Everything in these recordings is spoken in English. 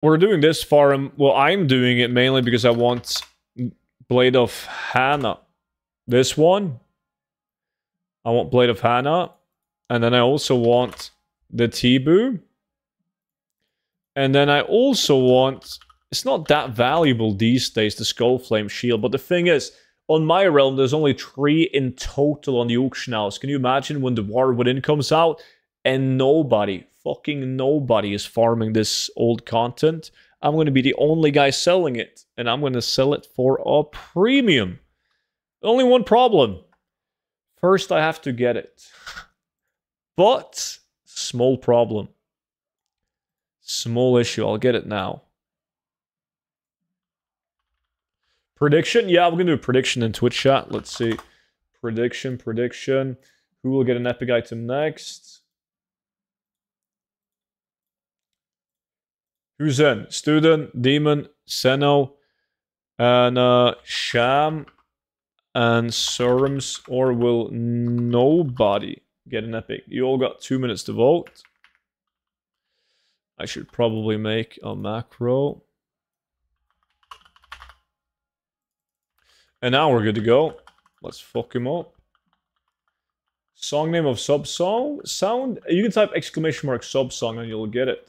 we're doing this farm. Well, I'm doing it mainly because I want Blade of Hannah. This one. I want Blade of Hannah. And then I also want the Tibu. And then I also want... It's not that valuable these days, the Skullflame Shield. But the thing is, on my realm, there's only 3 in total on the auction house. Can you imagine when the War Within comes out and nobody, fucking nobody is farming this old content? I'm going to be the only guy selling it. And I'm going to sell it for a premium. Only one problem. First, I have to get it. But, small problem. Small issue. I'll get it now. Prediction? Yeah, we're going to do a prediction in Twitch chat. Let's see. Prediction. Who will get an epic item next? Who's in? Student, Demon, Seno, and Sham, and Surms, or will nobody get an epic? You all got 2 minutes to vote. I should probably make a macro. And now we're good to go. Let's fuck him up. Song name of sub-song? Sound? You can type exclamation mark sub-song and you'll get it.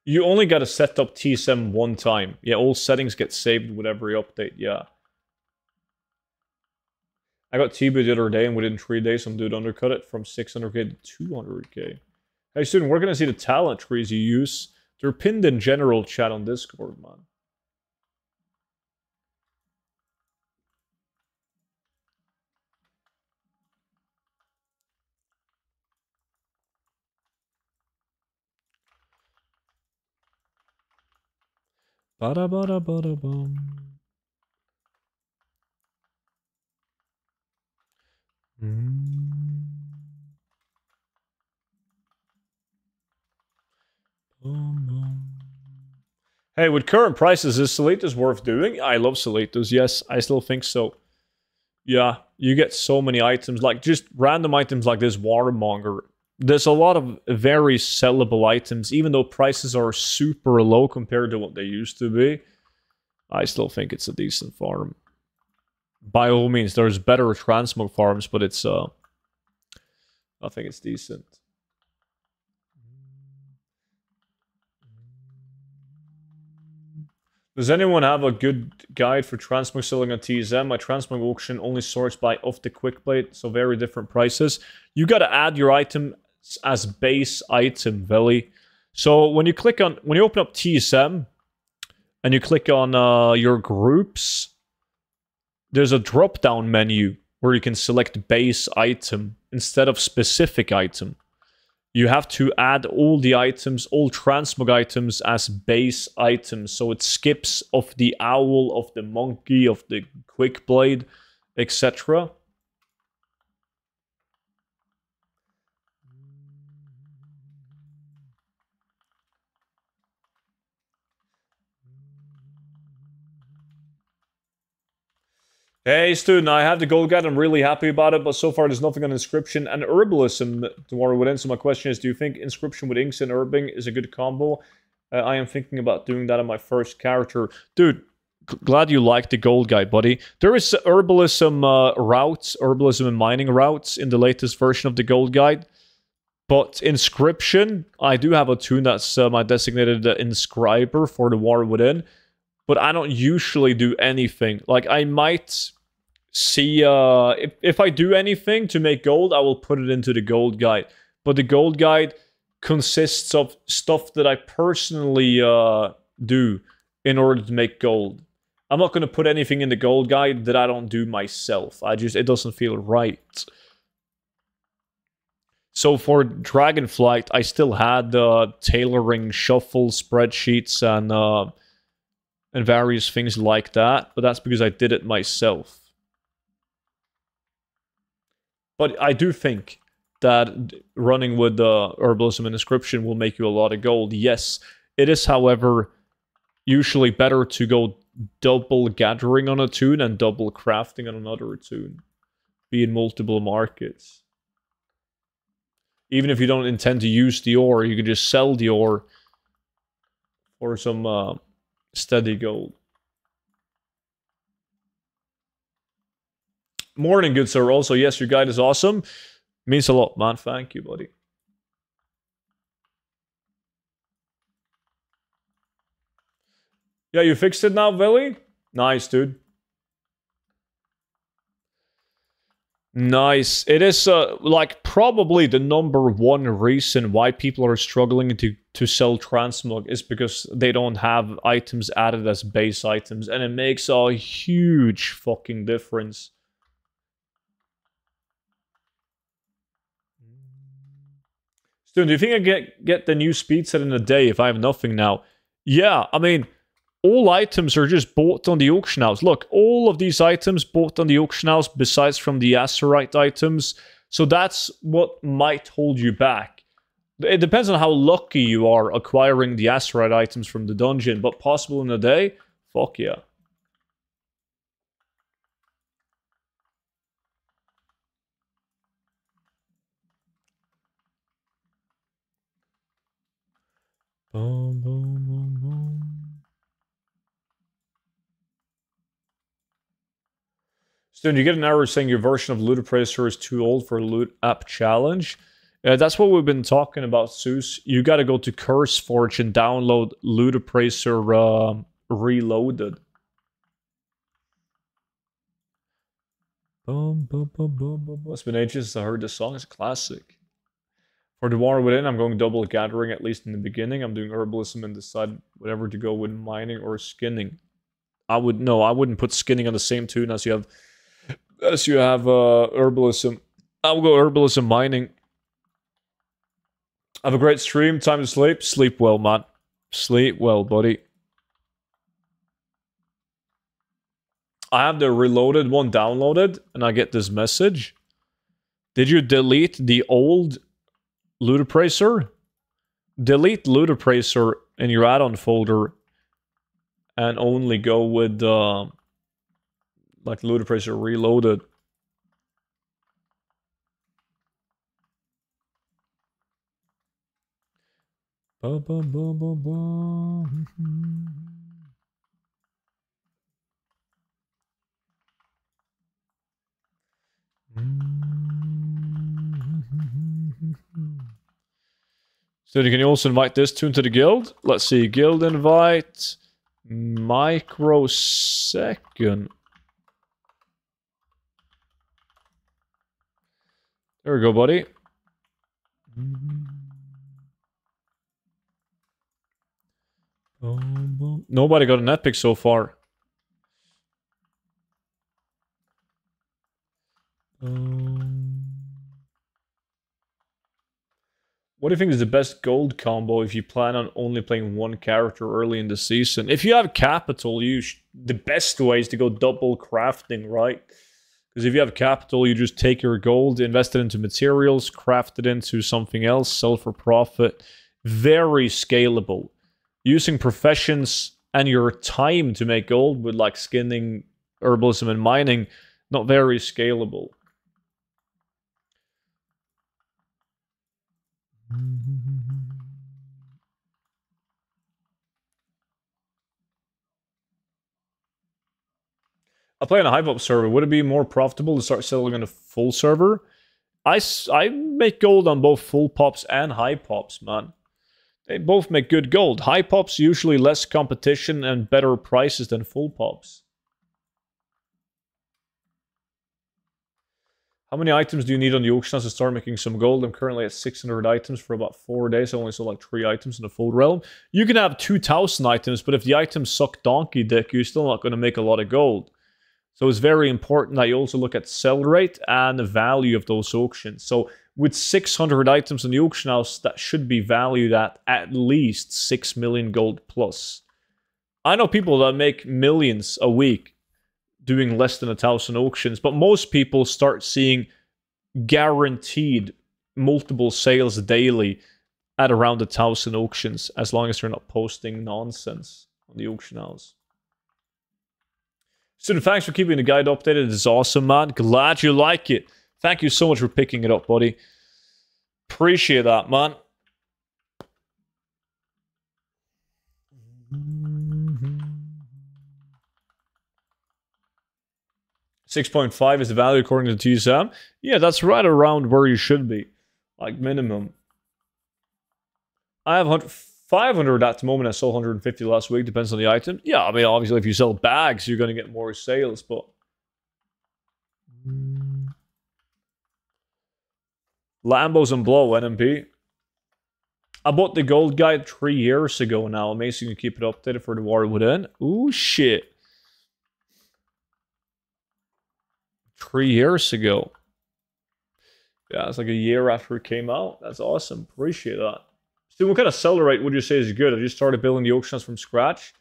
You only gotta set up TSM one time. Yeah, all settings get saved with every update, yeah. I got T-Boo the other day and within 3 days some dude undercut it from 600k to 200k. Hey student, we're gonna see the talent trees you use. They're pinned in general chat on Discord, man. Bada bada bada bum. Hey, with current prices, is Salitas worth doing? I love Salitas, yes, I still think so. Yeah, you get so many items, like just random items like this Warmonger. There's a lot of very sellable items, even though prices are super low compared to what they used to be. I still think it's a decent farm. By all means, there's better transmog farms, but it's I think it's decent. Does anyone have a good guide for transmog selling on TSM? My transmog auction only sorts by off the quick plate, so very different prices. You gotta add your item as base item, Veli. So when you click on, when you open up TSM and you click on your groups, there's a drop-down menu where you can select base item instead of specific item. You have to add all the items, all transmog items as base items. So it skips of the owl, of the monkey, of the quick blade, etc. Hey student, I have the gold guide, I'm really happy about it, but so far there's nothing on inscription and herbalism tomorrow within. So my question is, do you think inscription with inks and herbing is a good combo? I am thinking about doing that on my first character. Dude, glad you liked the gold guide, buddy. There is herbalism routes, herbalism and mining routes in the latest version of the gold guide. But inscription, I do have a toon that's my designated inscriber for the war within. But I don't usually do anything. Like, I might see... if I do anything to make gold, I will put it into the gold guide. But the gold guide consists of stuff that I personally do in order to make gold. I'm not going to put anything in the gold guide that I don't do myself. It doesn't feel right. So for Dragonflight, I still had tailoring shuffle spreadsheets and various things like that, but that's because I did it myself. But I do think that running with herbalism and inscription will make you a lot of gold. Yes, it is, however, usually better to go double gathering on a toon and double crafting on another toon. Be in multiple markets. Even if you don't intend to use the ore, you can just sell the ore for some steady gold. Morning, good sir. Also, yes, your guide is awesome. Means a lot, man. Thank you, buddy. Yeah, you fixed it now, Veli? Nice, dude. Nice. It is like probably the #1 reason why people are struggling to sell transmog is because they don't have items added as base items, and it makes a huge fucking difference. Stu, do you think I get the new speed set in a day if I have nothing now? Yeah, I mean, all items are just bought on the auction house. Look, all of these items bought on the auction house besides from the Azurite items. So that's what might hold you back. It depends on how lucky you are acquiring the Azurite items from the dungeon, but possible in a day? Fuck yeah. Boom, boom, boom, boom. Stone, you get an error saying your version of Loot Appraiser is too old for a Loot App Challenge. That's what we've been talking about, Zeus. You gotta go to CurseForge and download Loot Appraiser Reloaded. Boom, boom, boom, boom, boom. It's been ages since I heard this song. It's a classic. For the War Within, I'm going double gathering, at least in the beginning. I'm doing herbalism and decide whatever to go with mining or skinning. I wouldn't put skinning on the same tune as you have herbalism. I'll go herbalism mining. Have a great stream. Time to sleep. Sleep well, man. Sleep well, buddy. I have the reloaded one downloaded, and I get this message. Did you delete the old Loot Appraiser? Delete Loot Appraiser in your add-on folder and only go with like Loot Appraiser Reloaded. Ba, ba, ba, ba, ba. So can you also invite this tune to the guild? Let's see, guild invite, microsecond. There we go, buddy. Nobody got an epic so far. What do you think is the best gold combo if you plan on only playing one character early in the season? If you have capital, the best way is to go double crafting, right? Because if you have capital, you just take your gold, invest it into materials, craft it into something else, sell for profit. Very scalable. Using professions and your time to make gold with like skinning, herbalism, and mining, not very scalable. I play on a hype-up server. Would it be more profitable to start selling on a full server? I make gold on both full pops and high pops, man. They both make good gold. High pops usually less competition and better prices than full pops. How many items do you need on the auction house to start making some gold? I'm currently at 600 items for about 4 days. I only sold like 3 items in the full realm. You can have 2,000 items, but if the items suck donkey dick, you're still not going to make a lot of gold. So it's very important that you also look at sell rate and the value of those auctions. So with 600 items in the auction house, that should be valued at least 6 million gold plus. I know people that make millions a week doing less than 1,000 auctions, but most people start seeing guaranteed multiple sales daily at around 1,000 auctions, as long as they're not posting nonsense on the auction house. Student, thanks for keeping the guide updated. It's awesome, man. Glad you like it. Thank you so much for picking it up, buddy. Appreciate that, man. 6.5 is the value according to TSM. Yeah, that's right around where you should be. Like, minimum. I have 500 at the moment. I sold 150 last week. Depends on the item. Yeah, I mean, obviously, if you sell bags, you're going to get more sales, but... Lambos and Blow, NMP. I bought the Goldguide 3 years ago now. Amazing to keep it updated for the War Within. Ooh, shit. 3 years ago. Yeah, it's like a year after it came out. That's awesome. Appreciate that. So what kind of seller rate would you say is good? Have you started building the auctions from scratch?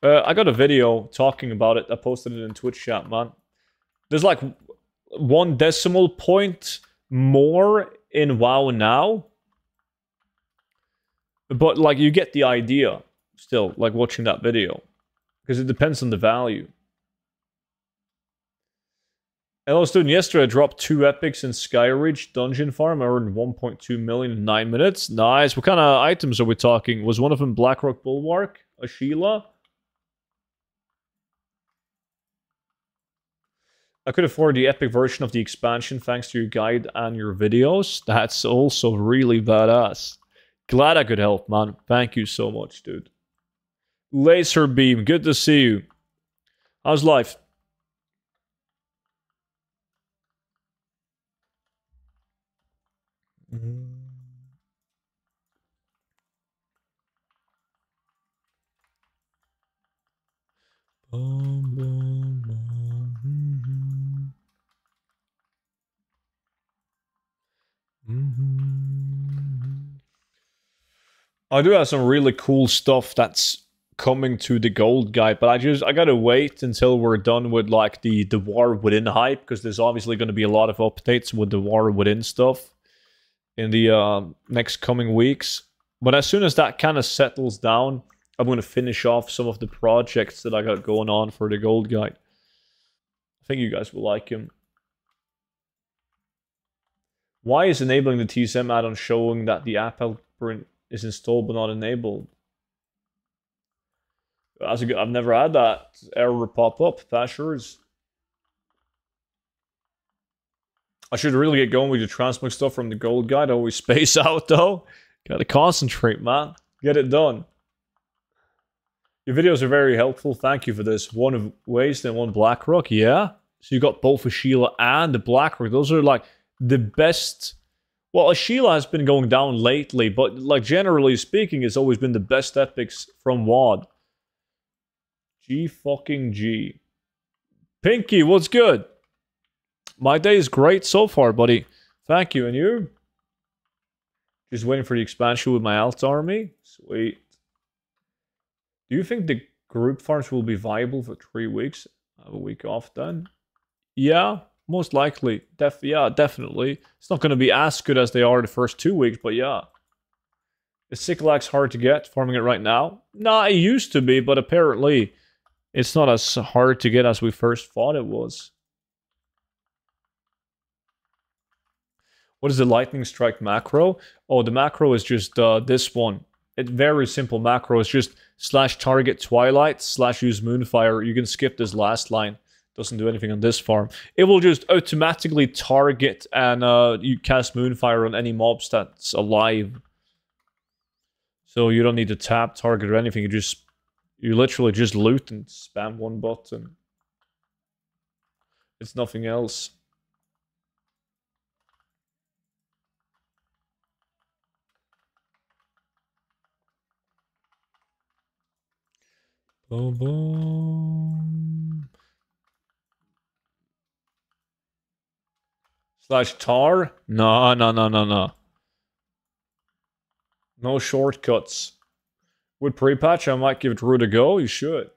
I got a video talking about it. I posted it in Twitch chat, man. There's like 1 decimal point more in WoW now. But like you get the idea still, like watching that video. Because it depends on the value. And I was doing yesterday, I dropped 2 epics in Skyreach Dungeon Farm. I earned 1.2 million in 9 minutes. Nice. What kind of items are we talking? Was one of them Blackrock Bulwark? A Sheila? I could afford the epic version of the expansion thanks to your guide and your videos. That's also really badass. Glad I could help, man. Thank you so much, dude. Laser Beam, good to see you. How's life? I do have some really cool stuff that's coming to the Goldguide, but I gotta wait until we're done with like the War Within hype, because there's obviously going to be a lot of updates with the War Within stuff in the next coming weeks. But as soon as that kind of settles down, I'm going to finish off some of the projects that I got going on for the Goldguide. I think you guys will like him. Why is enabling the TSM add-on showing that the app print is installed but not enabled? That's a good, I've never had that error pop up. That sure is. I should really get going with the transmog stuff from the Goldguide. I always space out though. Gotta concentrate, man. Get it done. Your videos are very helpful. Thank you for this. 1 Waste and 1 Blackrock. Yeah. So you got both a Sheila and the Blackrock. Those are like the best. Well, a Sheila has been going down lately, but like generally speaking, it's always been the best epics from WoD. G fucking G. Pinky, what's good? My day is great so far, buddy. Thank you. And you? Just waiting for the expansion with my alt army. Sweet. Do you think the group farms will be viable for 3 weeks? I have a week off then. Yeah, most likely. Yeah, definitely. It's not going to be as good as they are the first 2 weeks, but yeah. Is Sycalax hard to get, farming it right now? Nah, it used to be, but apparently it's not as hard to get as we first thought it was. What is the lightning strike macro? Oh, the macro is just this one. It's very simple macro. It's just /target twilight /use moonfire. You can skip this last line. Doesn't do anything on this farm. It will just automatically target and you cast moonfire on any mobs that's alive. So you don't need to tap, target, or anything. You literally just loot and spam 1 button. It's nothing else. Boom, boom. /tar? No. No shortcuts. With pre-patch, I might give Drew a go. You should.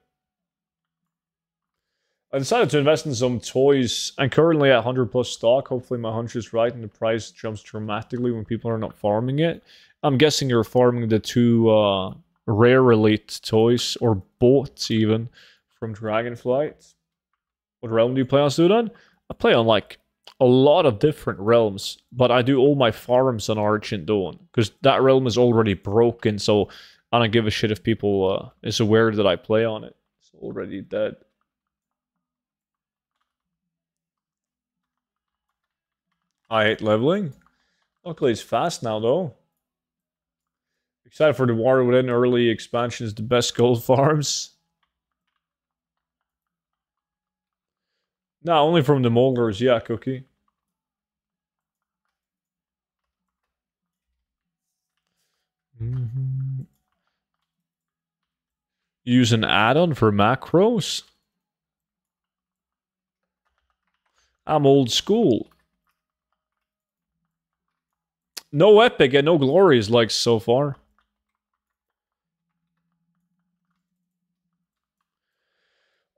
I decided to invest in some toys. I'm currently at 100 plus stock. Hopefully my hunch is right and the price jumps dramatically when people are not farming it. I'm guessing you're farming the 2 rare elite toys, or boats even, from Dragonflight. What realm do you play on, Sudan? I play on like a lot of different realms, but I do all my farms on Argent Dawn, because that realm is already broken, so I don't give a shit if people is aware that I play on it. It's already dead. I hate leveling. Luckily it's fast now though. Excited for the War Within early expansion is the best gold farms. No, only from the Molders, yeah, Cookie. Use an add-on for macros? I'm old school. No epic and no glories like so far.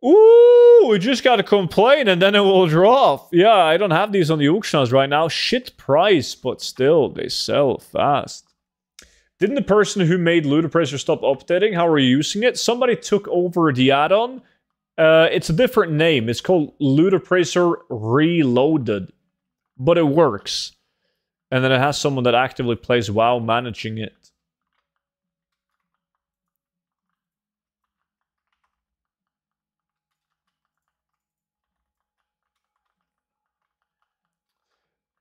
Ooh, we just gotta complain and then it will drop. Yeah, I don't have these on the auction house right now. Shit price, but still, they sell fast. Didn't the person who made Ludicrous stop updating? How are you using it? Somebody took over the add-on. It's a different name. It's called Ludipracer Reloaded. But it works. And then it has someone that actively plays WoW managing it.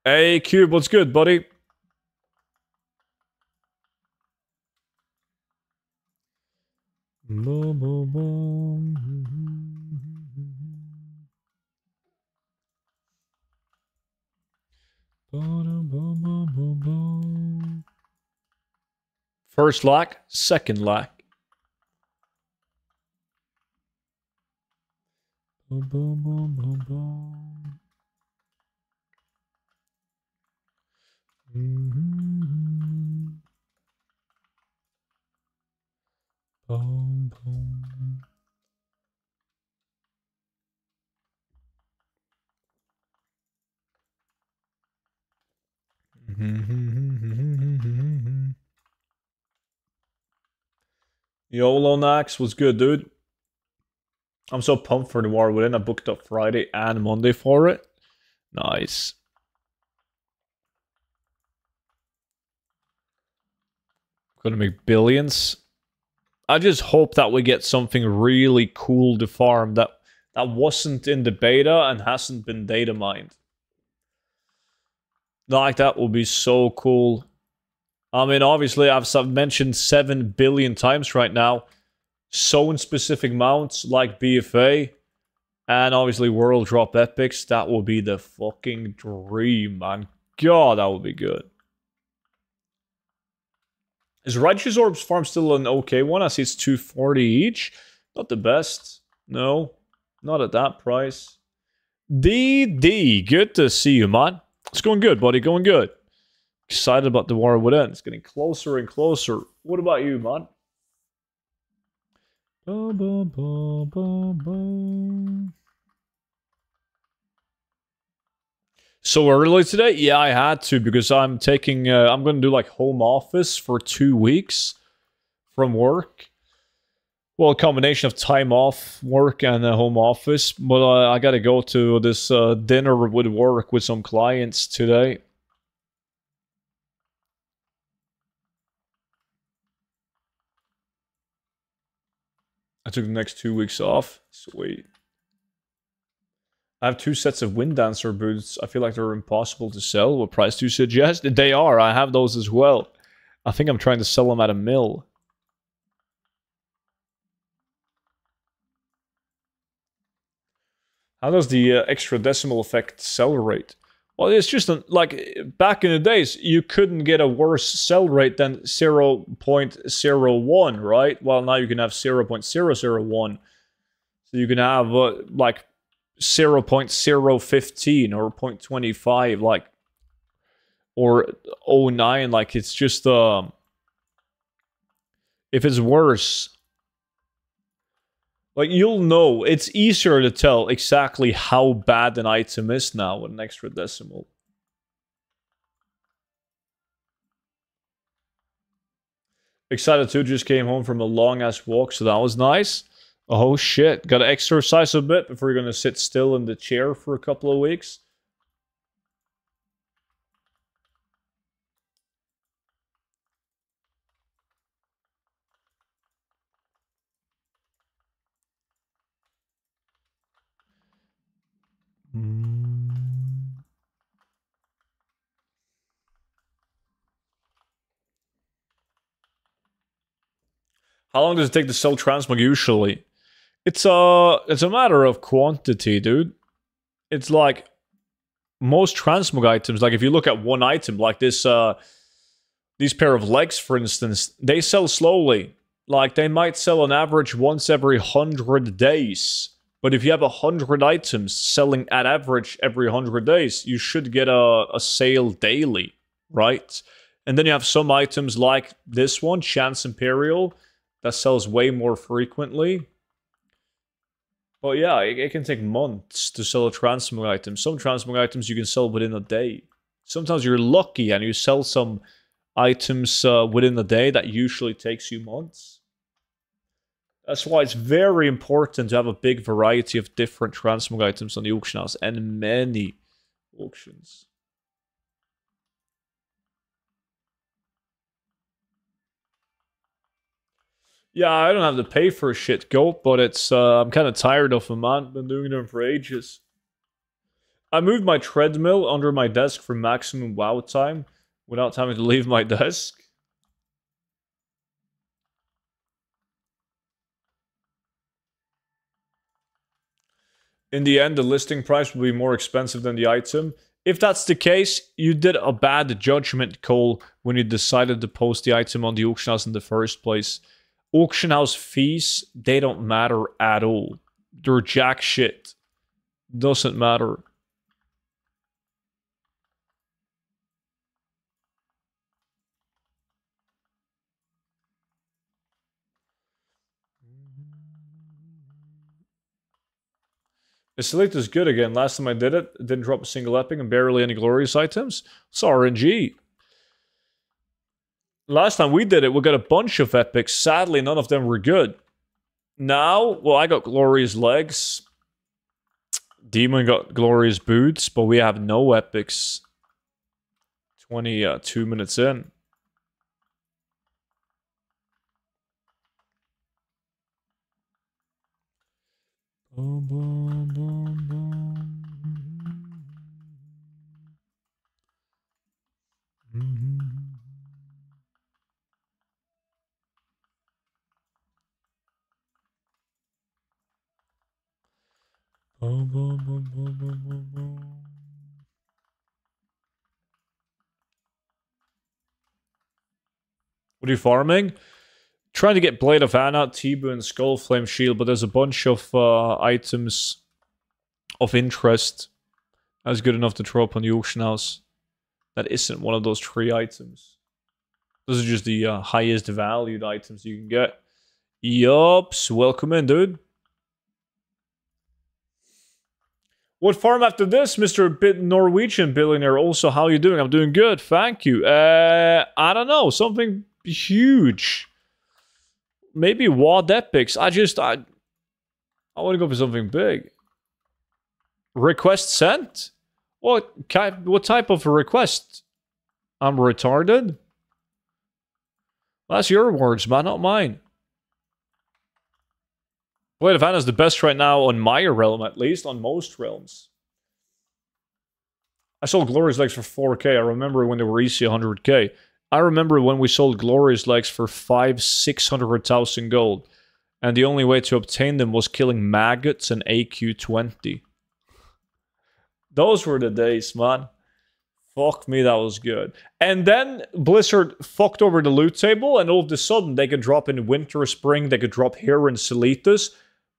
Hey, Cube, what's good, buddy? First lack, second lack. YOLO Nax was good, dude. I'm so pumped for the War Within. I booked up Friday and Monday for it. Nice. Gonna make billions. I just hope that we get something really cool to farm that wasn't in the beta and hasn't been data mined. Like, that would be so cool. I mean, obviously, I've mentioned 7 billion times right now. Zone specific mounts like BFA. And obviously, world drop epics. That would be the fucking dream, man. God, that would be good. Is Righteous Orbs farm still an okay one? I see it's 240 each. Not the best. No. Not at that price. DD, good to see you, man. It's going good, buddy. Going good. Excited about the War Within. It's getting closer and closer. What about you, man? So early today? Yeah, I had to because I'm taking... I'm going to do like home office for 2 weeks from work. Well, a combination of time off work and home office. But I got to go to this dinner with work with some clients today. I took the next 2 weeks off. Sweet. I have 2 sets of Wind Dancer boots. I feel like they're impossible to sell. What price do you suggest? They are. I have those as well. I think I'm trying to sell them at a mill. How does the extra decimal effect sell rate? Well, it's just like back in the days, you couldn't get a worse sell rate than 0.01, right? Well, now you can have 0.001. So you can have like 0.015 or 0.25, like, or 0.09. Like, it's just if it's worse, like, you'll know. It's easier to tell exactly how bad an item is now with an extra decimal. Excited too, just came home from a long-ass walk, so that was nice. Oh shit, gotta exercise a bit before you're gonna sit still in the chair for a couple of weeks. How long does it take to sell transmog usually? It's a matter of quantity, dude. It's like most transmog items, like if you look at one item, like this these pair of legs, for instance, they sell slowly. Like they might sell on average once every 100 days. But if you have 100 items selling at average every 100 days, you should get a sale daily, right? And then you have some items like this one, Chance Imperial, that sells way more frequently. But yeah, it can take months to sell a transmog item. Some transmog items you can sell within a day. Sometimes you're lucky and you sell some items within a day that usually takes you months. That's why it's very important to have a big variety of different transmog items on the auction house and many auctions. Yeah, I don't have to pay for a shit goat, but it's I'm kind of tired of them, man. Been doing them for ages. I moved my treadmill under my desk for maximum WoW time without having to leave my desk. In the end, the listing price will be more expensive than the item. If that's the case, you did a bad judgment call when you decided to post the item on the auction house in the first place. Auction house fees, they don't matter at all. They're jack shit. Doesn't matter. Select is good again. Last time I did it, it didn't drop a single epic and barely any glorious items. It's RNG. Last time we did it, we got a bunch of epics. Sadly, none of them were good. Now, well, I got glorious legs. Demon got glorious boots, but we have no epics. 22 minutes in. Boom, boom, boom, boom. Boom, boom, boom, boom, boom, boom, boom. What are you farming? Trying to get Blade of Anna, Tibu, and Skull Flame Shield, but there's a bunch of items of interest that's good enough to throw up on the auction house. That isn't one of those 3 items. Those are just the highest valued items you can get. Yups, welcome in, dude. What farm after this, Mr. Norwegian billionaire? Also, how are you doing? I'm doing good, thank you. I don't know, something huge. Maybe WoD Epics. I want to go for something big. Request sent? What type of a request? I'm retarded? That's your words, man, not mine. Blade of Anna's the best right now on my realm, at least, on most realms. I sold Glorious Legs for 4k. I remember when they were easy 100k. I remember when we sold Glorious Legs for 500,000-600,000 gold. And the only way to obtain them was killing maggots and AQ20. Those were the days, man. Fuck me, that was good. And then Blizzard fucked over the loot table, and all of a sudden they could drop in Winter Spring, they could drop here in Seletus.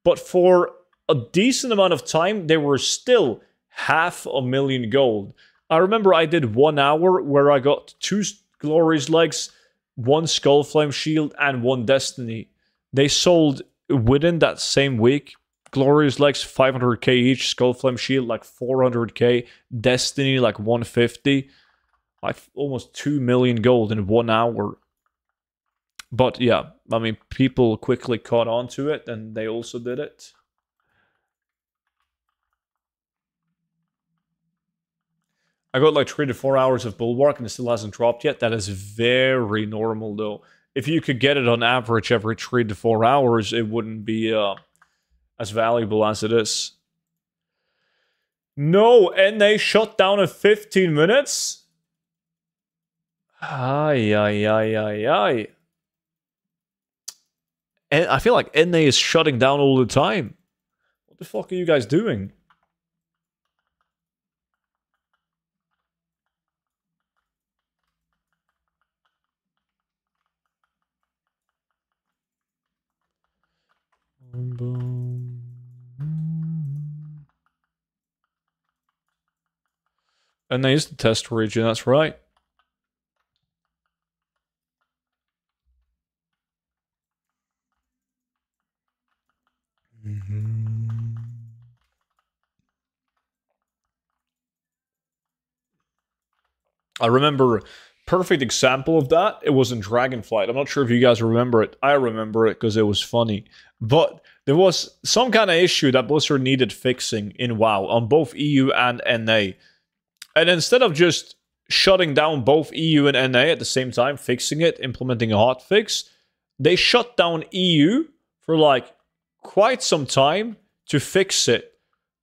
But for a decent amount of time, they were still 500,000 gold. I remember I did 1 hour where I got 2 Glorious Legs, 1 Skull Flame Shield, and 1 Destiny. They sold within that same week. Glorious Legs 500k each, Skull Flame Shield like 400k, Destiny like 150, like almost 2 million gold in 1 hour. But yeah, I mean, people quickly caught on to it and they also did it. I got like 3 to 4 hours of Bulwark and it still hasn't dropped yet. That is very normal though. If you could get it on average every 3 to 4 hours, it wouldn't be as valuable as it is. No, and they shut down in 15 minutes? Ay, ay, ay, ay, ay. And I feel like NA is shutting down all the time. What the fuck are you guys doing? NA is the test region, that's right. I remember perfect example of that. It was in Dragonflight. I'm not sure if you guys remember it. I remember it because it was funny. But there was some kind of issue that Blizzard needed fixing in WoW on both EU and NA. And instead of just shutting down both EU and NA at the same time, fixing it, implementing a hotfix, they shut down EU for like quite some time to fix it.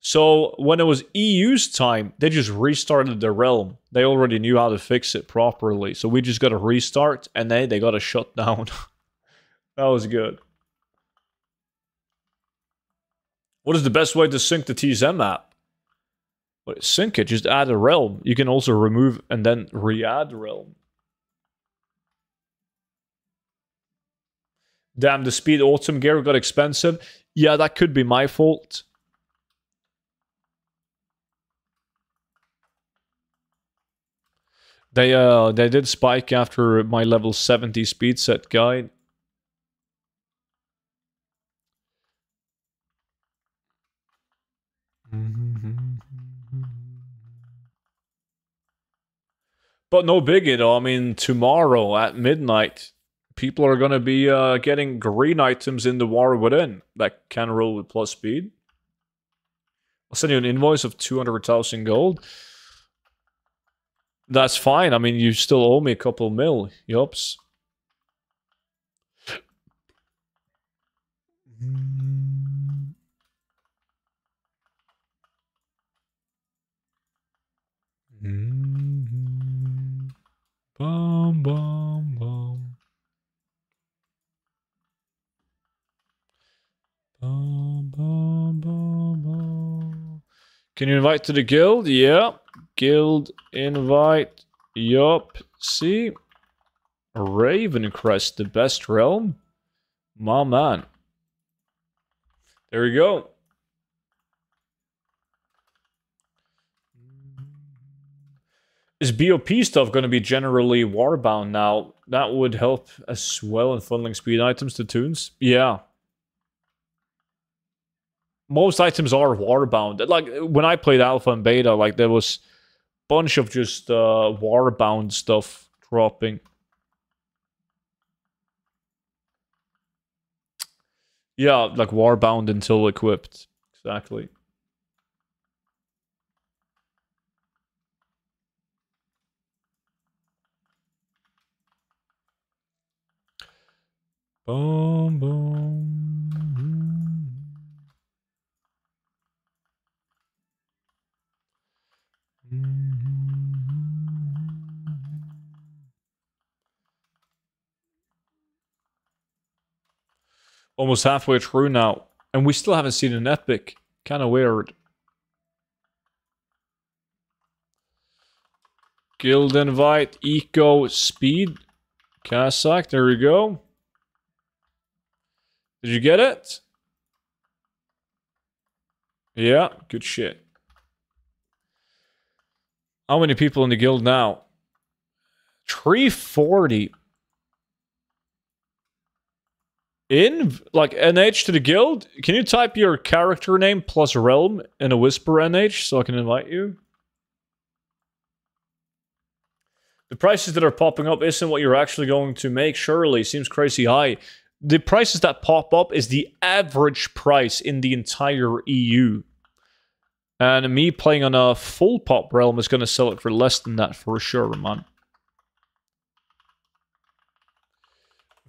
So when it was EU's time, they just restarted the realm. They already knew how to fix it properly. So we just got to restart, and they got to shut down. That was good. What is the best way to sync the TSM app? Well, sync it, just add a realm. You can also remove and then re-add the realm. Damn, the speed autumn gear got expensive. Yeah, that could be my fault. They did spike after my level 70 speed set guide. But no biggie though. I mean, tomorrow at midnight, people are gonna be getting green items in the War Within that can roll with plus speed. I'll send you an invoice of 200,000 gold. That's fine. I mean, you still owe me a couple mil. Yups. Bum, bum, bum. Bum, bum, bum, bum. Can you invite to the guild? Yeah. Guild invite. Yup. See? Ravencrest, the best realm? My man. There we go. Is BOP stuff going to be generally warbound now? That would help as well in funneling speed items to tunes. Yeah. Most items are warbound. Like, when I played Alpha and Beta, like, there was a bunch of just warbound stuff dropping. Yeah, like warbound until equipped. Exactly. Boom, boom. Almost halfway through now, and we still haven't seen an epic. Kind of weird. Guild invite, eco, speed. Kazakh, there we go. Did you get it? Yeah, good shit. How many people in the guild now? 340. In, like, NH to the guild? Can you type your character name plus realm in a whisper NH so I can invite you? The prices that are popping up isn't what you're actually going to make, surely. Seems crazy high. The prices that pop up is the average price in the entire EU. And me playing on a full pop realm is going to sell it for less than that for sure, man.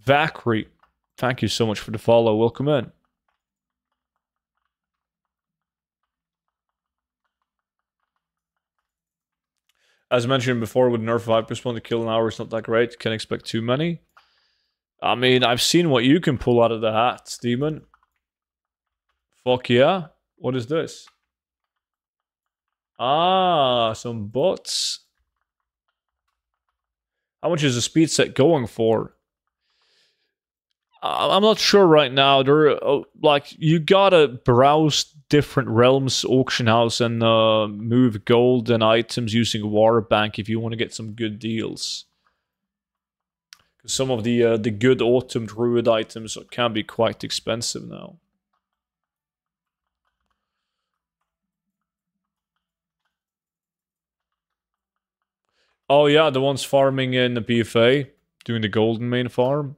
Vakri, thank you so much for the follow. Welcome in. As mentioned before, with nerf Viper's one to kill an hour is not that great. Can't expect too many. I mean, I've seen what you can pull out of the hat, Demon. Fuck yeah. What is this? Ah, some bots. How much is the speed set going for? I'm not sure right now. There, like, you gotta browse different realms, auction house, and move gold and items using War Bank if you want to get some good deals. Because some of the good autumn druid items can be quite expensive now. Oh yeah, the ones farming in the BFA, doing the golden main farm.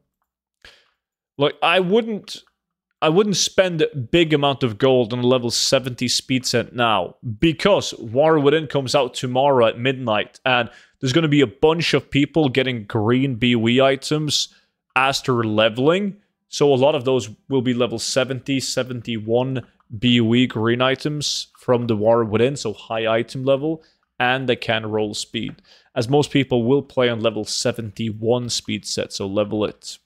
Like, I wouldn't spend a big amount of gold on a level 70 speed set now, because War Within comes out tomorrow at midnight, and there's going to be a bunch of people getting green BOE items as they're leveling. So a lot of those will be level 70, 71 BOE green items from the War Within, so high item level, and they can roll speed. As most people will play on level 71 speed set, so level it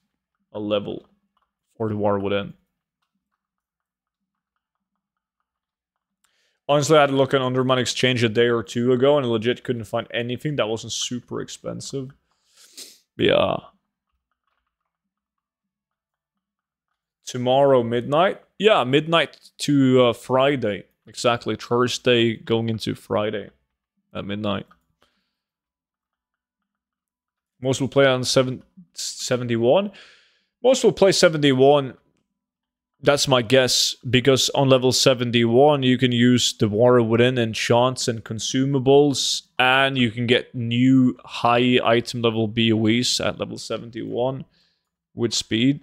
a level for the War Within. Honestly, I had to look at Undermine Exchange a day or two ago, and I legit couldn't find anything that wasn't super expensive. Yeah. Tomorrow, midnight? Yeah, midnight to Friday. Exactly, Thursday going into Friday at midnight. Most will play on 71. Most will play 71. That's my guess, because on level 71 you can use the War Within enchants and consumables, and you can get new high item level BOEs at level 71 with speed.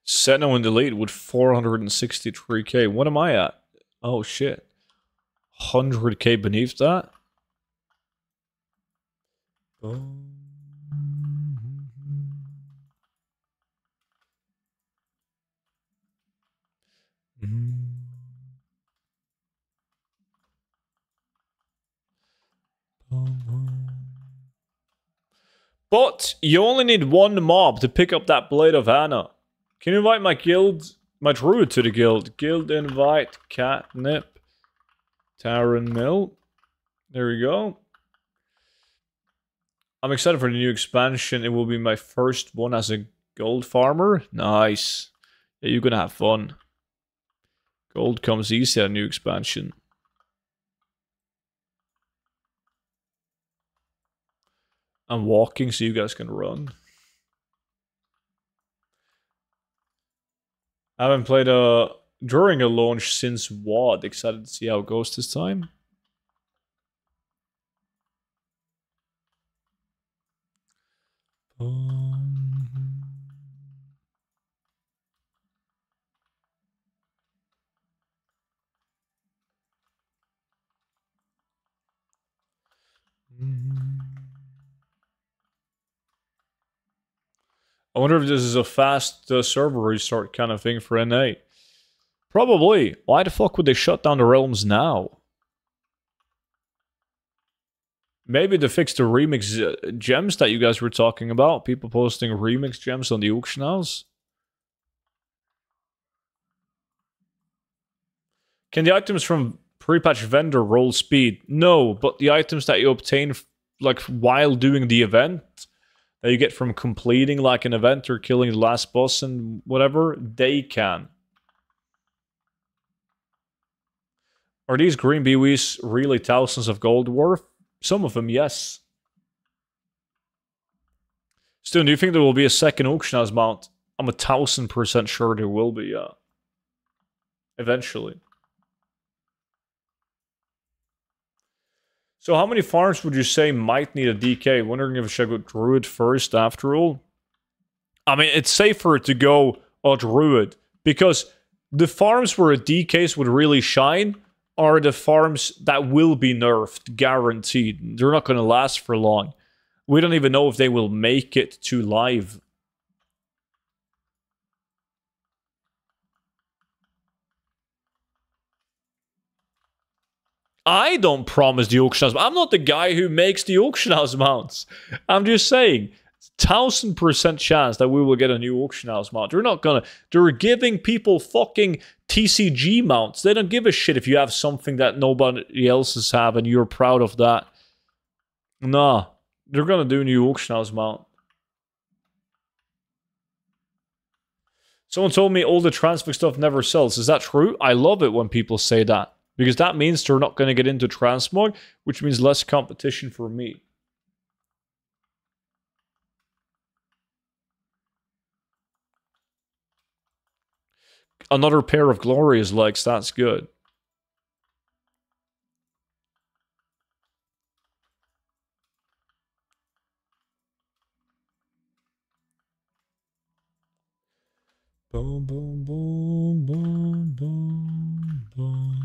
Sentinel in the lead with 463k. What am I at? Oh shit. 100k beneath that? But you only need one mob to pick up that Blade of Anna. Can you invite my guild, my druid to the guild? Guild invite, Catnip, Taran Mill. There we go. I'm excited for the new expansion. It will be my first one as a gold farmer. Nice. Yeah, you're gonna have fun. Gold comes easy at a new expansion. I'm walking so you guys can run. I haven't played during a launch since WoD. Excited to see how it goes this time. I wonder if this is a fast server restart kind of thing for NA. Probably. Why the fuck would they shut down the realms now? Maybe to fix the remix gems that you guys were talking about. People posting remix gems on the auction house. Can the items from pre-patch vendor roll speed? No, but the items that you obtain like while doing the event, that you get from completing like an event or killing the last boss and whatever, they can. Are these green BWs really thousands of gold worth? Some of them, yes. Stu, do you think there will be a second auction house mount? I'm 1000% sure there will be, yeah. eventually. So how many farms would you say might need a DK? Wondering if I should go Druid first after all. I mean, it's safer to go a Druid, because the farms where a DKs would really shine are the farms that will be nerfed, guaranteed. They're not going to last for long. We don't even know if they will make it to live. I don't promise the auction house. I'm not the guy who makes the auction house mounts. I'm just saying, 1000% chance that we will get a new auction house mount. They're not gonna. They're giving people fucking TCG mounts. They don't give a shit if you have something that nobody else have and you're proud of that. Nah, they're gonna do a new auction house mount. Someone told me all the transmog stuff never sells. Is that true? I love it when people say that, because that means they're not going to get into transmog, which means less competition for me. Another pair of glorious legs, that's good. Boom, boom, boom, boom, boom, boom.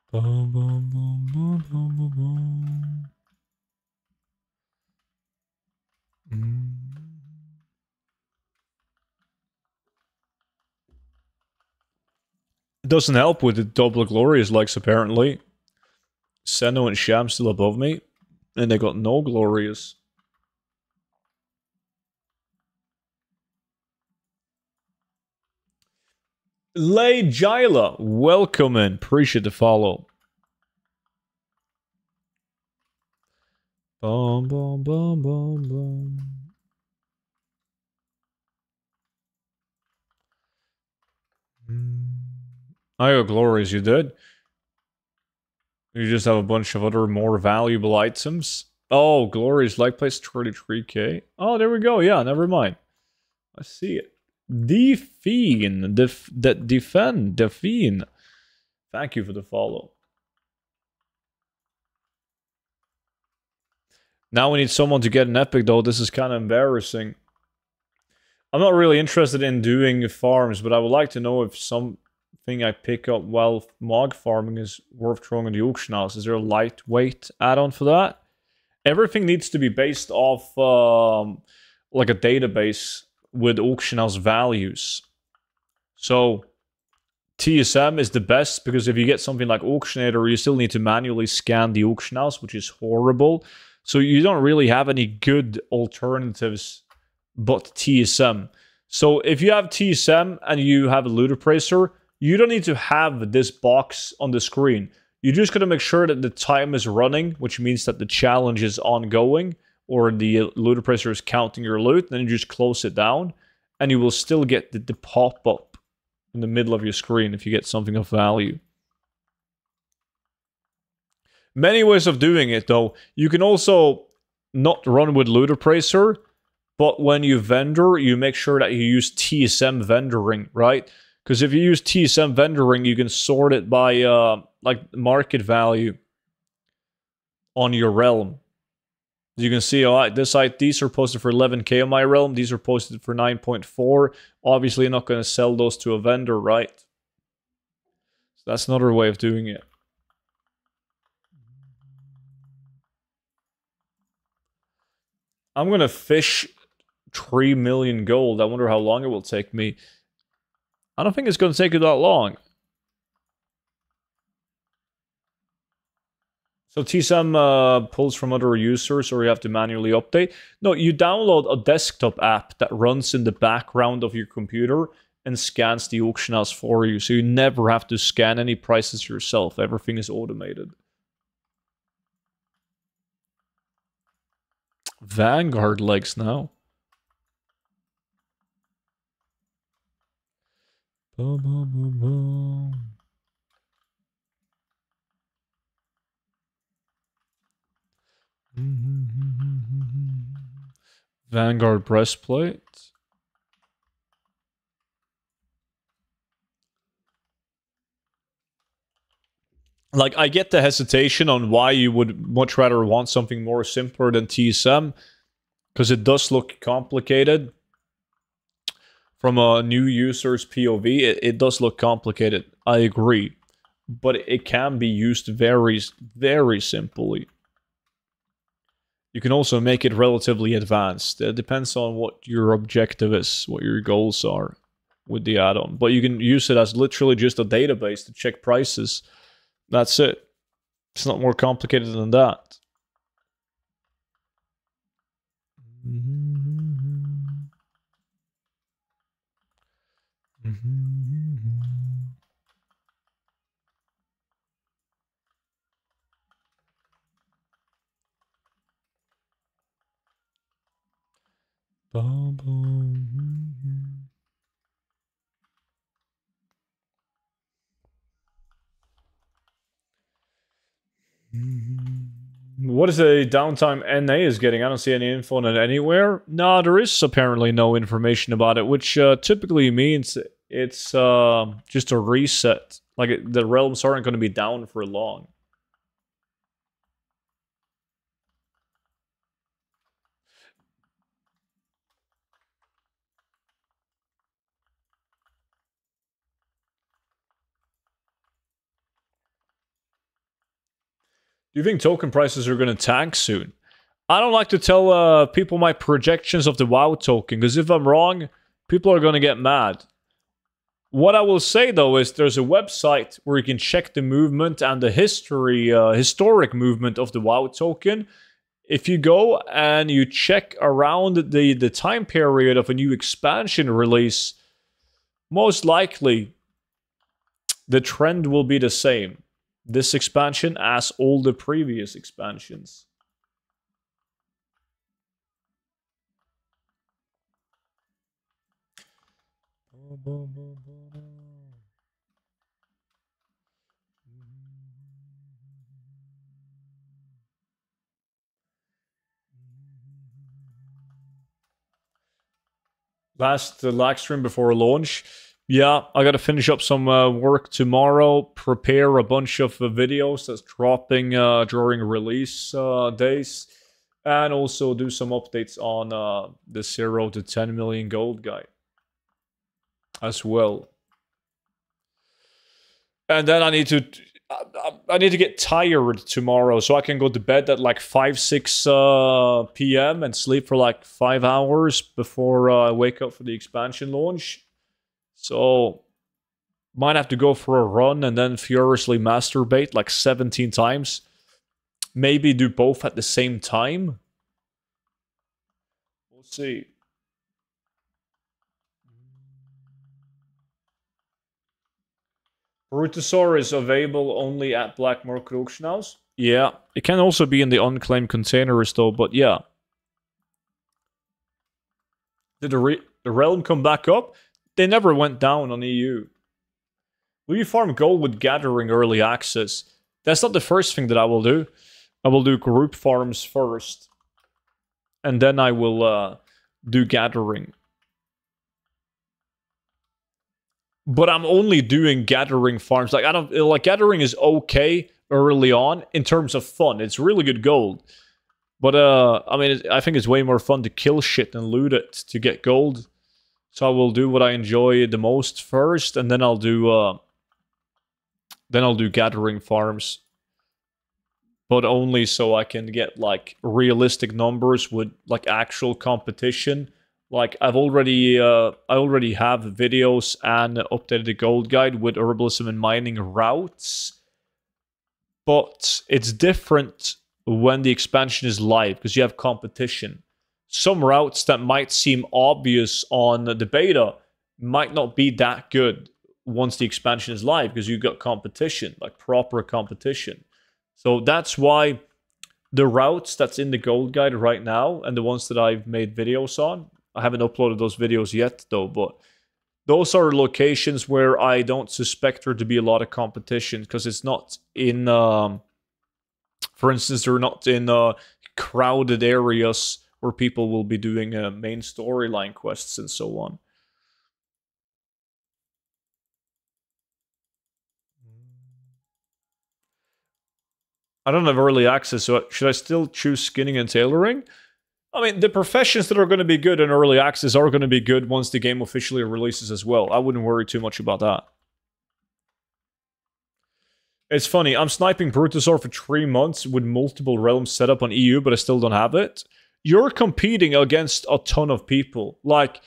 Boom, boom, boom, boom, boom, boom, boom. It doesn't help with the double glorious legs, apparently. Seno and Sham still above me, and they got no glorious. Lay Jila, welcome in. Appreciate the follow. Boom, boom, boom, boom, boom. I got glorious, you did? You just have a bunch of other more valuable items. Oh, glorious like place 33k. Oh, there we go. Yeah, never mind. I see it. Defend. Defend. Thank you for the follow. Now we need someone to get an epic, though. This is kind of embarrassing. I'm not really interested in doing farms, but I would like to know if something I pick up while mog farming is worth throwing in the auction house. Is there a lightweight add-on for that? Everything needs to be based off like a database with auction house values. So TSM is the best, because if you get something like Auctionator, you still need to manually scan the auction house, which is horrible. So you don't really have any good alternatives but TSM. So if you have TSM and you have a loot appraiser, you don't need to have this box on the screen. You just got to make sure that the time is running, which means that the challenge is ongoing, or the loot appraiser is counting your loot. Then you just close it down, and you will still get the pop-up in the middle of your screen if you get something of value. Many ways of doing it, though. You can also not run with loot appraiser, but when you vendor, you make sure that you use TSM vendoring, right? Because if you use TSM vendoring, you can sort it by like market value on your realm. You can see, all right, these are posted for 11k on my realm. These are posted for 9.4. Obviously, you're not going to sell those to a vendor, right? So that's another way of doing it. I'm going to fish 3 million gold. I wonder how long it will take me. I don't think it's going to take you that long. So TSM pulls from other users, or you have to manually update. No, you download a desktop app that runs in the background of your computer and scans the auction house for you. So you never have to scan any prices yourself. Everything is automated. Vanguard legs now. Boom, boom, boom, boom. Vanguard breastplate. Like, I get the hesitation on why you would much rather want something more simpler than TSM, because it does look complicated. From a new user's POV, it does look complicated. I agree. But it can be used very, very simply. You can also make it relatively advanced. It depends on what your objective is, what your goals are with the add-on. But you can use it as literally just a database to check prices. That's it. It's not more complicated than that. What is the downtime NA is getting? I don't see any info on it anywhere. No, there is apparently no information about it, which typically means it's just a reset. Like, the realms aren't going to be down for long. Do you think token prices are going to tank soon? I don't like to tell people my projections of the WoW token, because if I'm wrong, people are going to get mad. What I will say, though, is there's a website where you can check the movement and the historic movement of the WoW token. If you go and you check around the time period of a new expansion release, most likely the trend will be the same. This expansion as all the previous expansions. Last lag stream before launch. Yeah, I gotta finish up some work tomorrow, prepare a bunch of videos that's dropping during release days, and also do some updates on the 0 to 10 million gold guide as well. And then I need to get tired tomorrow, so I can go to bed at like 5, 6 p.m. and sleep for like 5 hours before I wake up for the expansion launch. So, might have to go for a run and then furiously masturbate like 17 times. Maybe do both at the same time. We'll see. Brutosaur is available only at Black Market Auction House. Yeah, it can also be in the unclaimed containers though, but yeah. Did the realm come back up? They never went down on EU. Will you farm gold with gathering early access? That's not the first thing that I will do. I will do group farms first. And then I will do gathering. But I'm only doing gathering farms. Like, I don't like, gathering is okay early on in terms of fun. It's really good gold. But I mean, I think it's way more fun to kill shit and loot it to get gold. So I will do what I enjoy the most first, and then I'll do gathering farms. But only so I can get like realistic numbers with like actual competition. Like, I already have videos and updated the gold guide with herbalism and mining routes. But it's different when the expansion is live, because you have competition. Some routes that might seem obvious on the beta might not be that good once the expansion is live, because you've got competition, like proper competition. So that's why the routes that's in the gold guide right now, and the ones that I've made videos on, I haven't uploaded those videos yet though, but those are locations where I don't suspect there to be a lot of competition, because it's not in, for instance, they're not in crowded areas where people will be doing main storyline quests and so on. I don't have early access, so should I still choose skinning and tailoring? I mean, the professions that are going to be good in early access are going to be good once the game officially releases as well. I wouldn't worry too much about that. It's funny, I'm sniping Brutosaur for 3 months with multiple realms set up on EU, but I still don't have it. You're competing against a ton of people. Like,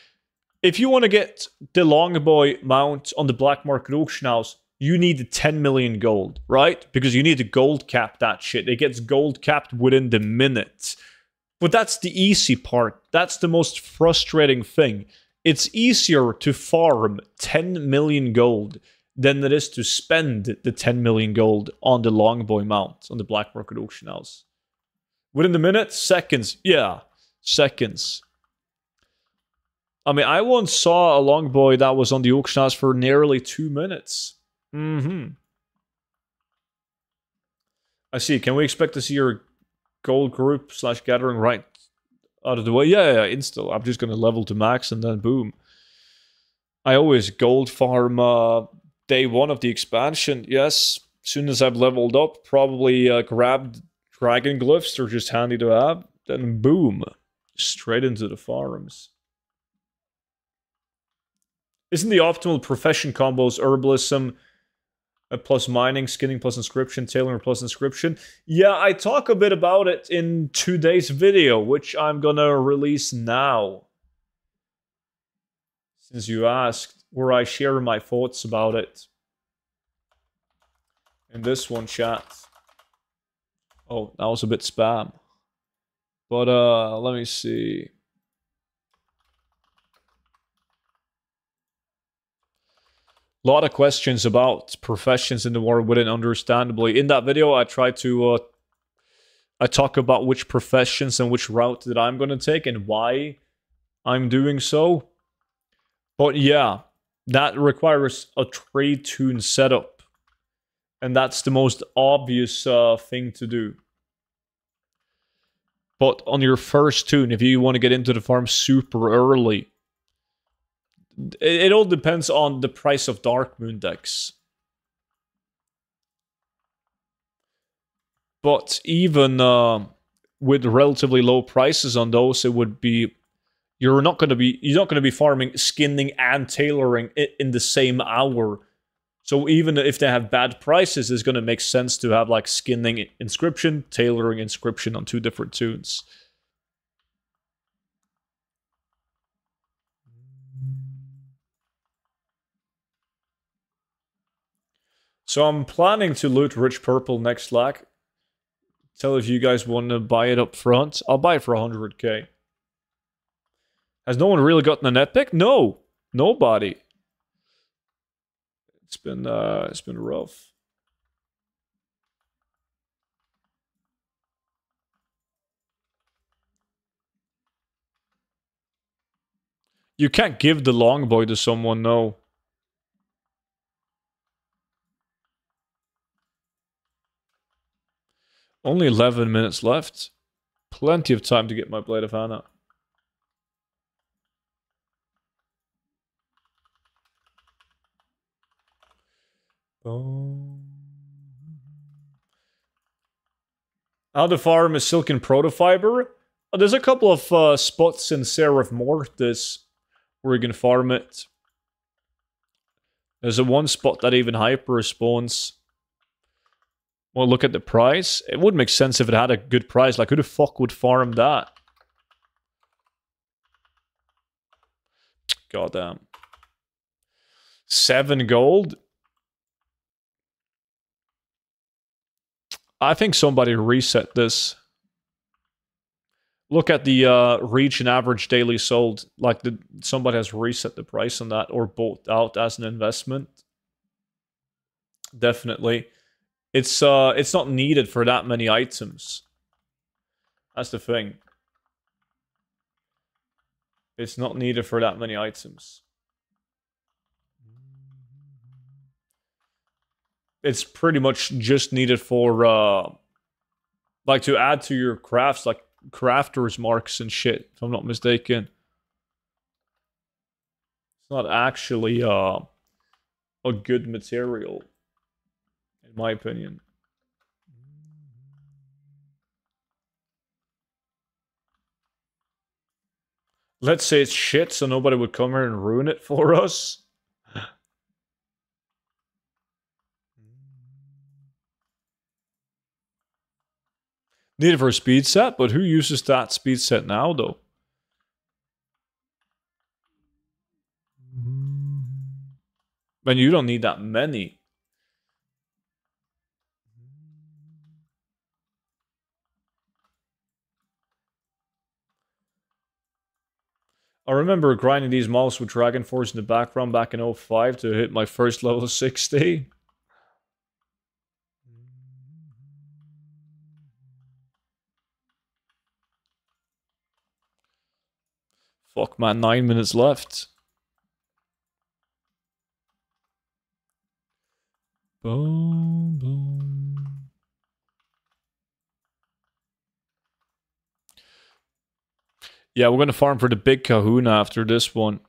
if you want to get the Longboy mount on the black market auction house, you need 10 million gold, right? Because you need to gold cap that shit. It gets gold capped within the minute. But that's the easy part. That's the most frustrating thing. It's easier to farm 10 million gold than it is to spend the 10 million gold on the Longboy mount on the black market auction house. Within the minute? Seconds. Yeah, seconds. I mean, I once saw a Longboy that was on the auction house for nearly 2 minutes. I see. Can we expect to see your gold group / gathering right out of the way? Yeah, install. I'm just going to level to max and then boom. I always gold farm day 1 of the expansion. Yes, as soon as I've leveled up, probably grabbed dragon glyphs. They're just handy to have. Then boom, straight into the farms. Isn't the optimal profession combos herbalism plus mining, skinning plus inscription, tailoring plus inscription? Yeah, I talk a bit about it in today's video, which I'm gonna release now. Since you asked, where I share my thoughts about it. In this one, chat. Oh, that was a bit spam. But, let me see. A lot of questions about professions in the War Within, understandably. In that video, I try to... I talk about which professions and which route that I'm going to take and why I'm doing so. But yeah, that requires a trade tune setup. And that's the most obvious thing to do. But on your first tune, if you want to get into the farm super early, it all depends on the price of Dark Moon decks. But even with relatively low prices on those, it would be... You're not going to be farming skinning and tailoring in the same hour. So even if they have bad prices, it's going to make sense to have like skinning inscription, tailoring inscription on 2 different tunes. So I'm planning to loot Rich Purple next lag. Tell if you guys want to buy it up front. I'll buy it for 100k. Has no one really gotten an epic? No, nobody. It's been rough. You can't give the Longboy to someone, no. Only 11 minutes left. Plenty of time to get my Blade of Hannah. How to farm a silken protofiber? There's a couple of spots in Seraph Mortis where you can farm it. There's a one spot that even hyper spawns. Well, look at the price. It would make sense if it had a good price. Like, who the fuck would farm that? Goddamn. 7 gold? I think somebody reset this. Look at the reach and average daily sold. Like, somebody has reset the price on that or bought out as an investment. Definitely. It's not needed for that many items. That's the thing. It's not needed for that many items. It's pretty much just needed for like to add to your crafts, like crafter's marks and shit, if I'm not mistaken. It's not actually a good material, in my opinion. Let's say it's shit so nobody would come here and ruin it for us. Need it for a speed set, but who uses that speed set now, though? And you don't need that many. I remember grinding these mobs with Dragon Force in the background back in 05 to hit my first level 60. Fuck man, 9 minutes left. Boom, boom. Yeah, we're gonna farm for the big kahuna after this one.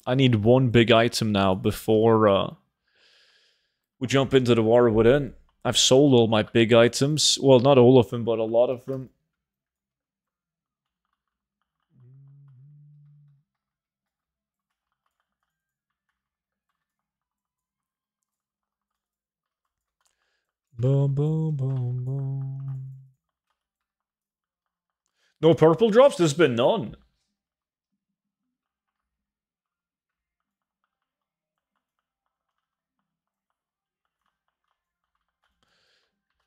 I need one big item now before we jump into the war within. I've sold all my big items. Well, not all of them, but a lot of them. Boom, boom, boom, boom. No purple drops? There's been none.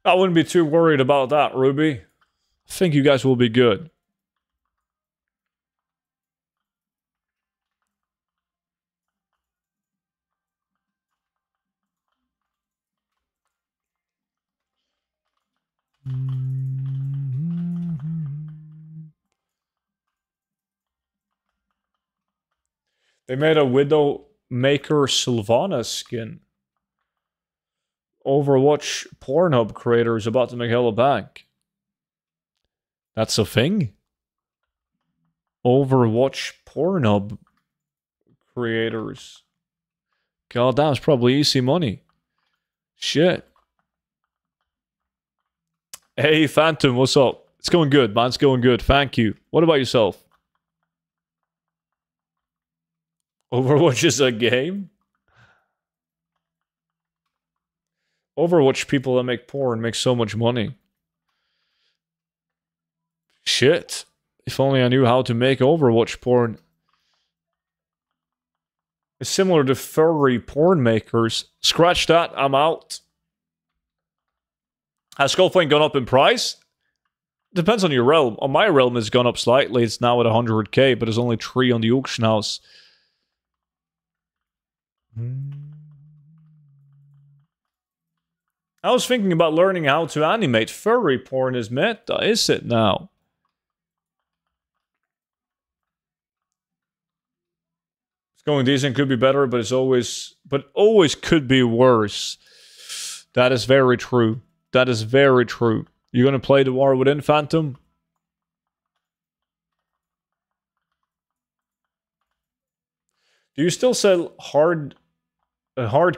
I wouldn't be too worried about that, Ruby. I think you guys will be good. They made a Widowmaker Sylvana skin. Overwatch Pornhub creator is about to make hella bank. That's a thing? Overwatch Pornhub creators. God, that's probably easy money. Shit. Hey, Phantom, what's up? It's going good, man. It's going good. Thank you. What about yourself? Overwatch is a game? Overwatch people that make porn make so much money. Shit. If only I knew how to make Overwatch porn. It's similar to furry porn makers. Scratch that, I'm out. Has Skullflame gone up in price? Depends on your realm. On my realm, it's gone up slightly. It's now at 100k, but there's only 3 on the auction house. I was thinking about learning how to animate. Furry porn is meta, is it now? It's going decent, could be better, but it's always could be worse. That is very true. That is very true. You gonna play the War Within, Phantom? Do you still sell hard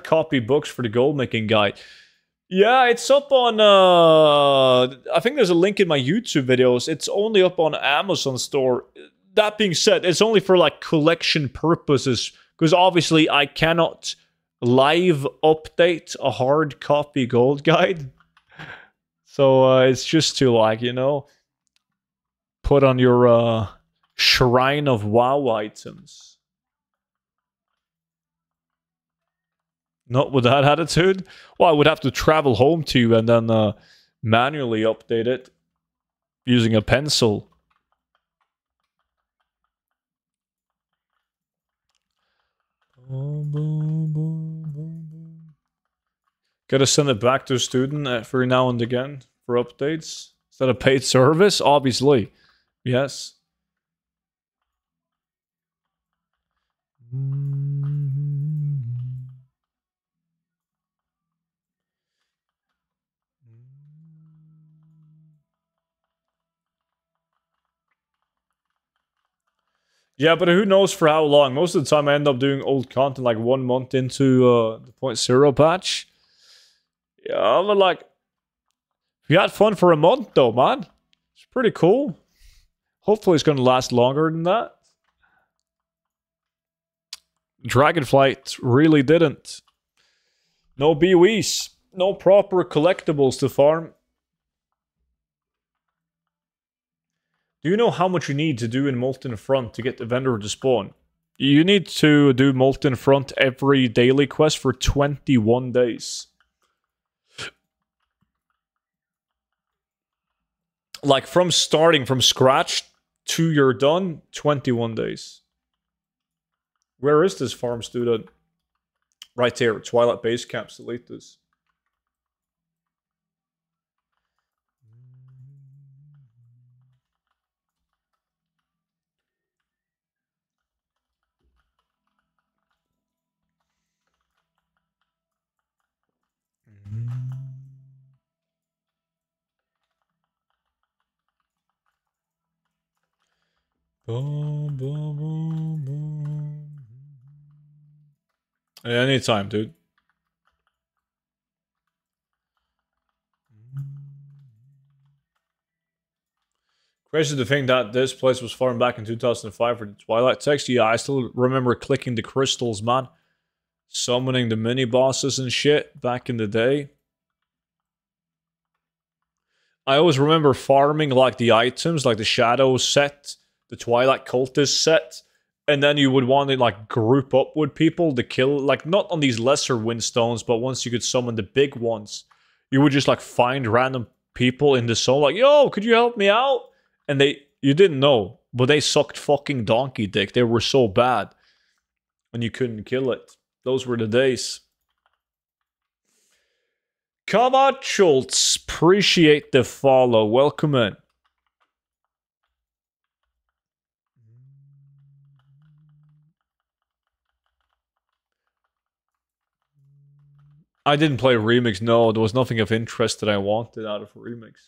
copy books for the gold making guide? Yeah, it's up on I think there's a link in my YouTube videos. It's only up on Amazon store. That being said, it's only for like collection purposes, because obviously I cannot live update a hard copy gold guide. So it's just to, like, you know, put on your shrine of WoW items. Not with that attitude. Well, I would have to travel home to you and then manually update it using a pencil. Gotta send it back to a student every now and again for updates. Is that a paid service? Obviously. Yes. Yeah, but who knows for how long? Most of the time I end up doing old content like 1 month into the point zero patch. Yeah, but like, we had fun for a month though, man. It's pretty cool. Hopefully it's going to last longer than that. Dragonflight really didn't. No BOEs. No proper collectibles to farm. Do you know how much you need to do in Molten Front to get the vendor to spawn? You need to do Molten Front every daily quest for 21 days. Like from starting from scratch to you're done, 21 days. Where is this farm student? Right here, Twilight Base Camp, delete this. Boom, boom, boom, boom. Anytime, dude. Crazy to think that this place was farmed back in 2005 for the Twilight text. Yeah, I still remember clicking the crystals, man. Summoning the mini-bosses and shit back in the day. I always remember farming like the items, like the Shadow set, the Twilight Cultist set, and then you would want to like group up with people to kill, like not on these lesser windstones, but once you could summon the big ones, you would just like find random people in the zone, like, yo, could you help me out? And you didn't know, but they sucked fucking donkey dick. They were so bad, and you couldn't kill it. Those were the days. Come on, Schultz. Appreciate the follow. Welcome in. I didn't play Remix. No, there was nothing of interest that I wanted out of Remix.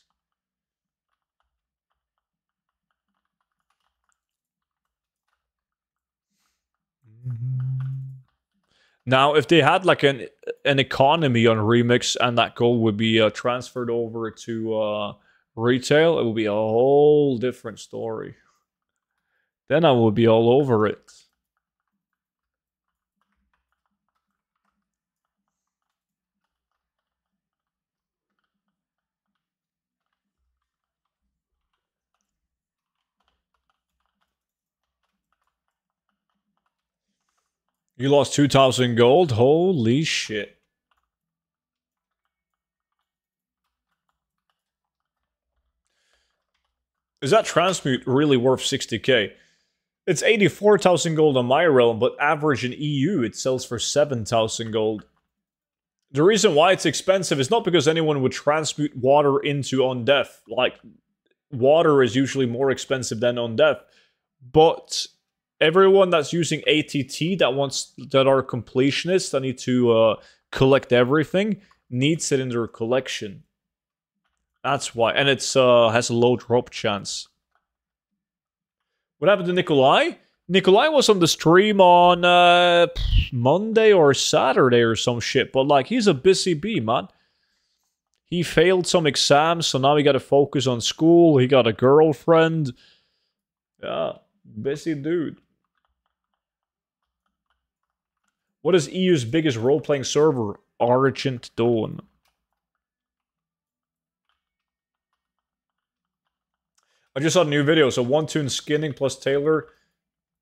Now, if they had like an economy on Remix and that gold would be transferred over to retail, it would be a whole different story. Then I would be all over it. You lost 2,000 gold? Holy shit. Is that transmute really worth 60k? It's 84,000 gold on my realm, but average in EU it sells for 7,000 gold. The reason why it's expensive is not because anyone would transmute water into Undeath. Like, water is usually more expensive than Undeath. But everyone that's using ATT that are completionists, that need to collect everything, needs it in their collection. That's why, and it's has a low drop chance. What happened to Nikolai? Nikolai was on the stream on Monday or Saturday or some shit, but like he's a busy bee, man. He failed some exams, so now he got to focus on school. He got a girlfriend. Yeah, busy dude. What is EU's biggest role-playing server? Argent Dawn. I just saw a new video. So 1 tune skinning plus Taylor.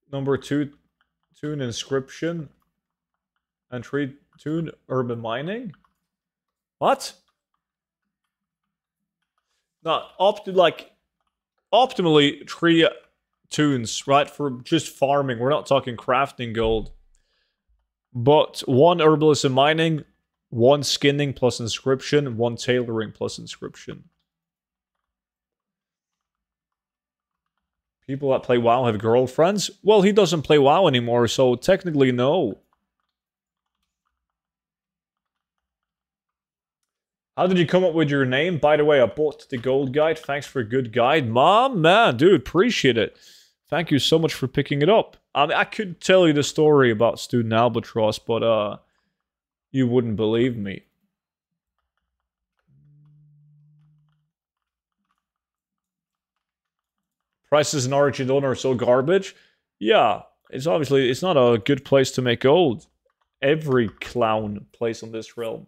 Number 2 tune inscription. And 3 tune urban mining. What? No, optimally 3 tunes, right? For just farming. We're not talking crafting gold. But 1 herbalist and mining, 1 skinning plus inscription, 1 tailoring plus inscription. People that play WoW have girlfriends? Well, he doesn't play WoW anymore, so technically no. How did you come up with your name? By the way, I bought the Goldguide. Thanks for a good guide. Mom, man, dude, appreciate it. Thank you so much for picking it up. I mean, I could tell you the story about Student Albatross, but you wouldn't believe me. Prices in Origin Dawn are so garbage. Yeah, it's not a good place to make gold. Every clown plays on this realm.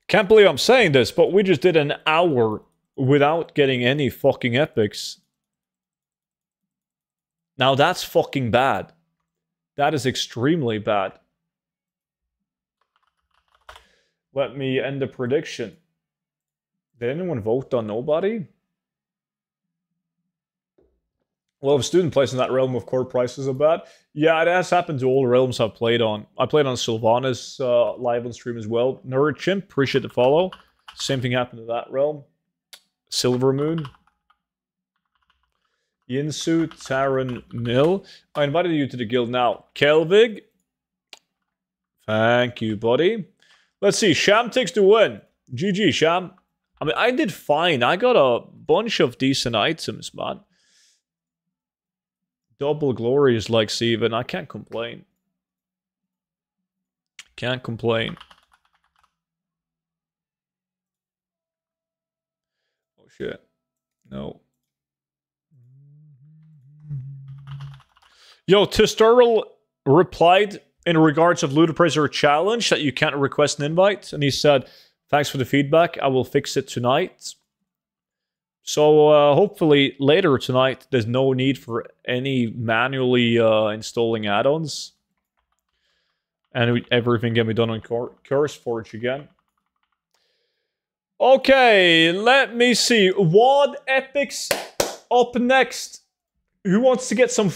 Can't believe I'm saying this, but we just did an hour without getting any fucking epics. Now that's fucking bad. That is extremely bad. Let me end the prediction. Did anyone vote on nobody? Well, if student plays in that realm with core prices are bad. Yeah, it has happened to all the realms I've played on. I played on Sylvanas live on stream as well. Nerd Chimp, appreciate the follow. Same thing happened to that realm. Silver Moon. Yinsu, Taran, Mill. I invited you to the guild now. Kelvig. Thank you, buddy. Let's see. Sham takes the win. GG, Sham. I mean, I did fine. I got a bunch of decent items, man. Double glory is like Steven. I can't complain. Can't complain. Oh, shit. No. Yo, Tisturl replied in regards of Ludipriser challenge that you can't request an invite. And he said, thanks for the feedback. I will fix it tonight. So hopefully later tonight, there's no need for any manually installing add-ons. And everything can be done on CurseForge again. Okay, let me see. WoD Epics up next. Who wants to get some